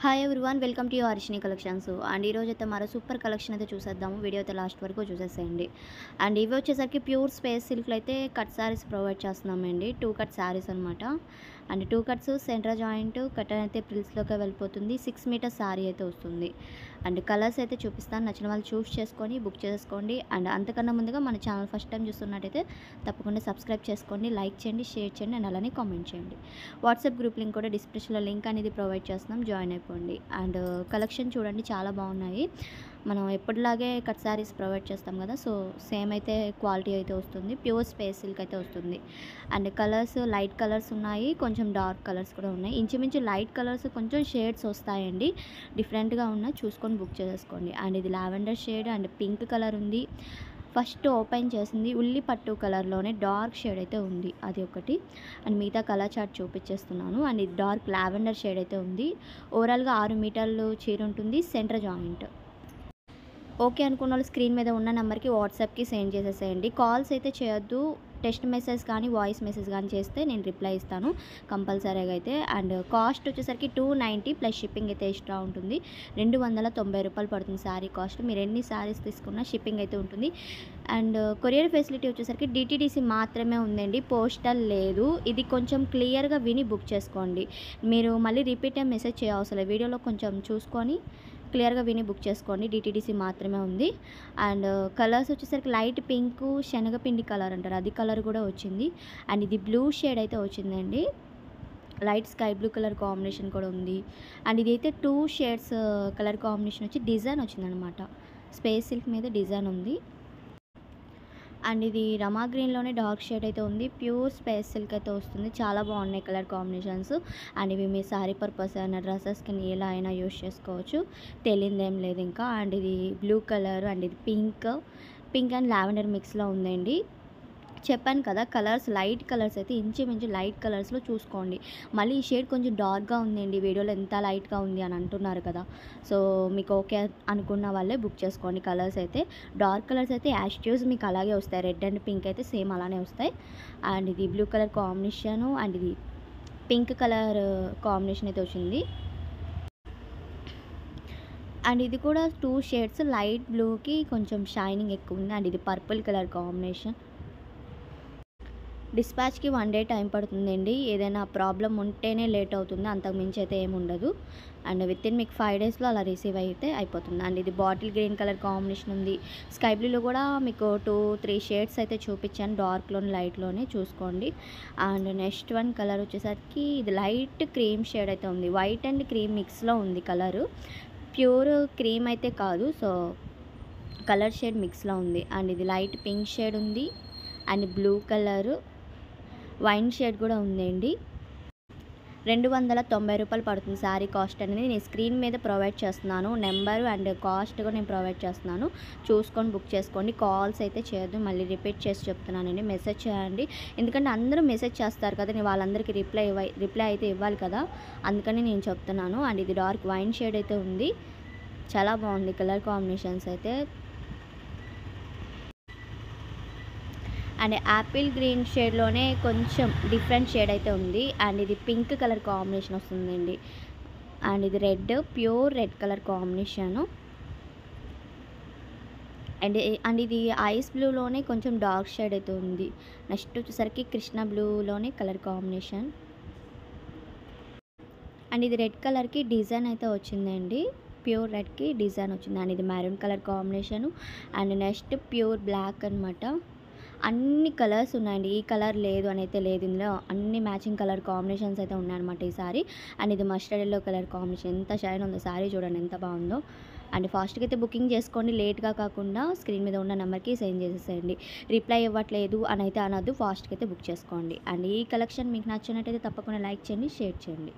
Hi everyone, welcome to Harshini collections. And ఈరోజు అయితే మరో సూపర్ కలెక్షన్ అయితే చూసేద్దాము. వీడియో అయితే లాస్ట్ వరకు చూసేసేయండి. అండ్ ఇవి వచ్చేసరికి ప్యూర్ స్పేస్ సిల్క్లో అయితే కట్ శారీస్ ప్రొవైడ్ చేస్తున్నామండి. 2 కట్ శారీస్ అనమాట. అండ్ 2 కట్స్ సెంటర్ జాయింట్ కటన్ అయితే ప్రిల్స్లోకి వెళ్ళిపోతుంది. 6 మీటర్స్ శారీ అయితే వస్తుంది. అండ్ కలర్స్ అయితే చూపిస్తాను, నచ్చిన వాళ్ళు చూస్ చేసుకొని బుక్ చేసుకోండి. అండ్ అంతకన్నా ముందుగా మన ఛానల్ ఫస్ట్ టైం చూస్తున్నట్టయితే తప్పకుండా సబ్స్క్రైబ్ చేసుకోండి, లైక్ చేయండి, షేర్ చేయండి, అండ్ అలానే కామెంట్ చేయండి. వాట్సాప్ గ్రూప్ లింక్ కూడా డిస్క్రిప్షన్లో లింక్ అనేది ప్రొవైడ్ చేస్తున్నాం, జాయిన్ అయిపోండి. అండ్ కలెక్షన్ చూడండి, చాలా బాగున్నాయి. మనం ఎప్పటిలాగే కట్ శారీస్ ప్రొవైడ్ చేస్తాం కదా, సో సేమ్ అయితే క్వాలిటీ అయితే వస్తుంది. ప్యూర్ స్పేస్ సిల్క్ అయితే వస్తుంది. అండ్ కలర్స్ లైట్ కలర్స్ ఉన్నాయి, కొంచెం డార్క్ కలర్స్ కూడా ఉన్నాయి. ఇంచుమించు లైట్ కలర్స్ కొంచెం షేడ్స్ వస్తాయండి, డిఫరెంట్గా ఉన్నాయి, చూసుకొని బుక్ చేసుకోండి. అండ్ ఇది lavender shade and pink colour ఉంది. ఫస్ట్ ఓపెన్ చేసింది ఉల్లి పట్టు కలర్లోనే డార్క్ షేడ్ అయితే ఉంది, అది ఒకటి. అండ్ మిగతా కలర్ చార్ట్ చూపించేస్తున్నాను. అండ్ ఇది డార్క్ లావెండర్ షేడ్ అయితే ఉంది. ఓవరాల్గా 6 మీటర్లు చీర ఉంటుంది, సెంటర్ జాయింట్. ఓకే అనుకున్న వాళ్ళు స్క్రీన్ మీద ఉన్న నెంబర్కి వాట్సాప్కి సెండ్ చేసేసేయండి. కాల్స్ అయితే చేయొద్దు. టెక్స్ట్ మెసేజ్ కానీ వాయిస్ మెసేజ్ కానీ చేస్తే నేను రిప్లై ఇస్తాను కంపల్సరీగా అయితే. అండ్ కాస్ట్ వచ్చేసరికి 290 ప్లస్ షిప్పింగ్ అయితే ఎక్స్ట్రా ఉంటుంది. 290 రూపాయలు పడుతుంది శారీ కాస్ట్. మీరు ఎన్ని శారీస్ తీసుకున్నా షిప్పింగ్ అయితే ఉంటుంది. అండ్ కొరియర్ ఫెసిలిటీ వచ్చేసరికి డిటీడీసీ మాత్రమే ఉందండి, పోస్టల్ లేదు. ఇది కొంచెం క్లియర్గా విని బుక్ చేసుకోండి. మీరు మళ్ళీ రిపీట్ టైం మెసేజ్ చేయవసరం లేదు, వీడియోలో కొంచెం చూసుకొని క్లియర్గా విని బుక్ చేసుకోండి. డిటీడీసీ మాత్రమే ఉంది. అండ్ కలర్స్ వచ్చేసరికి లైట్ పింక్, శనగపిండి కలర్ అంటారు, అది కలర్ కూడా వచ్చింది. అండ్ ఇది బ్లూ షేడ్ అయితే వచ్చిందండి, light sky blue colour combination కూడా ఉంది. అండ్ ఇదైతే 2 షేడ్స్ కలర్ కాంబినేషన్ వచ్చి డిజైన్ వచ్చిందనమాట. స్పేస్ సిల్క్ మీద డిజైన్ ఉంది. అండ్ ఇది రమా గ్రీన్లోనే డార్క్ షేడ్ అయితే ఉంది. ప్యూర్ స్పేస్ సిల్క్ అయితే వస్తుంది. చాలా బాగున్నాయి కలర్ కాంబినేషన్స్. అండ్ ఇవి మీ శారీ పర్పస్ అయినా డ్రెస్సెస్కి ఎలా అయినా యూస్ చేసుకోవచ్చు, తెలియదేం లేదు ఇంకా. అండ్ ఇది బ్లూ కలర్ అండ్ ఇది పింక్ అండ్ లావెండర్ మిక్స్లో ఉందండి. చెప్పాను కదా, కలర్స్ లైట్ కలర్స్ అయితే ఇంచుమించు లైట్ కలర్స్లో చూసుకోండి. మళ్ళీ ఈ షేడ్ కొంచెం డార్క్గా ఉందండి, వీడియోలో ఎంత లైట్గా ఉంది అని అంటున్నారు కదా, సో మీకు ఓకే అనుకున్న వాళ్ళే బుక్ చేసుకోండి. కలర్స్ అయితే డార్క్ కలర్స్ అయితే యాష్ ట్యూస్ మీకు అలాగే వస్తాయి, రెడ్ అండ్ పింక్ అయితే సేమ్ అలానే వస్తాయి. అండ్ ఇది బ్లూ కలర్ కాంబినేషను అండ్ ఇది పింక్ కలర్ కాంబినేషన్ అయితే వచ్చింది. అండ్ ఇది కూడా 2 షేడ్స్, లైట్ బ్లూకి కొంచెం షైనింగ్ ఎక్కువ ఉంది. అండ్ ఇది పర్పుల్ కలర్ కాంబినేషన్. డిస్పాచ్కి 1 డే టైం పడుతుందండి. ఏదైనా ప్రాబ్లం ఉంటేనే లేట్ అవుతుంది, అంతకు మించి అయితే ఏమి ఉండదు. అండ్ వితిన్ మీకు 5 డేస్లో అలా రిసీవ్ అయితే అయిపోతుంది. అండ్ ఇది బాటిల్ గ్రీన్ కలర్ కాంబినేషన్ ఉంది. స్కై బ్లూలో కూడా మీకు 2-3 షేడ్స్ అయితే చూపించాను, డార్క్లోని లైట్లోనే చూసుకోండి. అండ్ నెక్స్ట్ వన్ కలర్ వచ్చేసరికి ఇది లైట్ క్రీమ్ షేడ్ అయితే ఉంది, వైట్ అండ్ క్రీమ్ మిక్స్లో ఉంది కలరు. ప్యూర్ క్రీమ్ అయితే కాదు, సో కలర్ షేడ్ మిక్స్లో ఉంది. అండ్ ఇది లైట్ పింక్ షేడ్ ఉంది and blue colour wine shade కూడా ఉందండి. 290 రూపాయలు పడుతుంది శారీ కాస్ట్ అనేది. నేను స్క్రీన్ మీద ప్రొవైడ్ చేస్తున్నాను నెంబరు అండ్ కాస్ట్ కూడా నేను ప్రొవైడ్ చేస్తున్నాను, చూసుకొని బుక్ చేసుకోండి. కాల్స్ అయితే చేయొద్దు, మళ్ళీ రిపీట్ చేసి చెప్తున్నానండి, మెసేజ్ చేయండి. ఎందుకంటే అందరూ మెసేజ్ చేస్తారు కదా, నేను వాళ్ళందరికీ రిప్లై అయితే ఇవ్వాలి కదా, అందుకని నేను చెప్తున్నాను. అండ్ ఇది డార్క్ వైన్ షేడ్ అయితే ఉంది, చాలా బాగుంది కలర్ కాంబినేషన్స్ అయితే. అండ్ యాపిల్ గ్రీన్ షేడ్లోనే కొంచెం డిఫరెంట్ షేడ్ అయితే ఉంది. అండ్ ఇది పింక్ కలర్ కాంబినేషన్ వస్తుందండి. అండ్ ఇది pure red colour combination. And ఇది ఐస్ బ్లూలోనే కొంచెం డార్క్ షేడ్ అయితే ఉంది. నెక్స్ట్ వచ్చేసరికి కృష్ణ బ్లూలోనే కలర్ కాంబినేషన్. అండ్ ఇది రెడ్ కలర్కి డిజైన్ అయితే వచ్చిందండి, ప్యూర్ రెడ్కి డిజైన్ వచ్చింది. అండ్ ఇది maroon colour combination. And next pure black అనమాట. అన్ని కలర్స్ ఉన్నాయండి, ఈ కలర్ లేదు అని అయితే లేదు, ఇందులో అన్ని మ్యాచింగ్ కలర్ కాంబినేషన్స్ అయితే ఉన్నాయన్నమాట ఈ సారీ. అండ్ ఇది మస్టర్డ్ ఎల్లో కలర్ కాంబినేషన్, ఎంత షైన్ ఉందో సారీ, చూడండి ఎంత బాగుందో. అండ్ ఫాస్ట్గా అయితే బుకింగ్ చేసుకోండి, లేట్గా కాకుండా స్క్రీన్ మీద ఉన్న నెంబర్కి సెండ్ చేసేసేయండి. రిప్లై ఇవ్వట్లేదు అని అయితే అనొద్దు, ఫాస్ట్గా అయితే బుక్ చేసుకోండి. అండ్ ఈ కలెక్షన్ మీకు నచ్చినట్టయితే తప్పకుండా లైక్ చేయండి, షేర్ చేయండి.